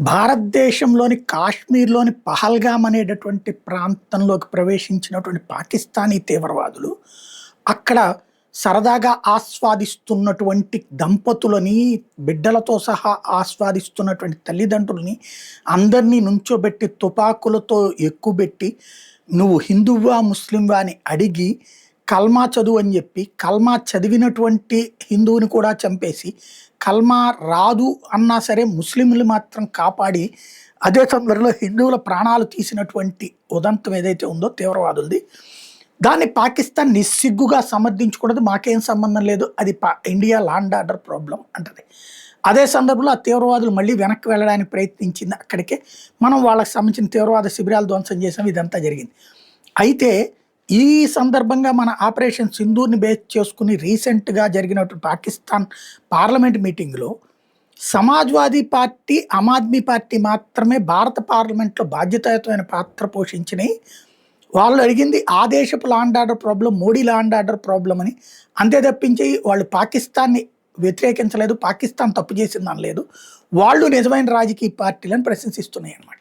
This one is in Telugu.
భారతదేశంలోని కాశ్మీర్‌లోని పహల్గామ్ అనేటటువంటి ప్రాంతంలోకి ప్రవేశించినటువంటి పాకిస్తానీ తీవ్రవాదులు, అక్కడ సరదాగా ఆస్వాదిస్తున్నటువంటి దంపతులని, బిడ్డలతో సహా ఆస్వాదిస్తున్నటువంటి తల్లిదండ్రులని అందరినీ నుంచోబెట్టి తుపాకులతో ఎక్కుబెట్టి, "నువ్వు హిందువా? ముస్లింవా?" అని అడిగి, కల్మా చదువు అని జెప్పి, కల్మా చదివినటువంటి హిందువుని కూడా చంపేసి, కల్మా రాదు అన్నా సరే ముస్లింలు మాత్రం కాపాడి, అదే సందర్భంలో హిందువుల ప్రాణాలు తీసినటువంటి ఉదంతం ఏదైతే ఉందో తీవ్రవాదులది, దాన్ని పాకిస్తాన్ నిస్సిగ్గుగా సమర్థించకూడదు. మాకేం సంబంధం లేదు. అది India law and order problem అంటది. అదే సందర్భంలో ఆ తీవ్రవాదులు మళ్ళీ వెనక్కి వెళ్ళడానికి ప్రయత్నించింది అక్కడికే. మనం వాళ్ళకి సంబంధించిన తీవ్రవాద శిబిరాలు ధ్వంసం చేసాం. ఇదంతా జరిగింది. అయితే ఈ సందర్భంగా మన ఆపరేషన్ సింధూర్‌ని బేస్ చేసుకొని రీసెంట్‌గా జరిగినటువంటి పాకిస్తాన్ పార్లమెంట్ మీటింగ్‌లో సమాజ్‌వాదీ పార్టీ, ఆమ్ ఆద్మీ పార్టీ మాత్రమే భారత పార్లమెంట్‌లో బాధ్యతాయుతమైన పాత్ర పోషించినయి. వాళ్ళు అడిగింది ఆ దేశపు law and order problem, Modi law and order problem అని. అంతే తప్పించి వాళ్ళు పాకిస్తాన్‌ని వ్యతిరేకించలేదు. పాకిస్తాన్ తప్పు చేసిందనలేదు. వాళ్ళు నిజమైన రాజకీయ పార్టీలని ప్రశంసిస్తున్నాయన్నమాట.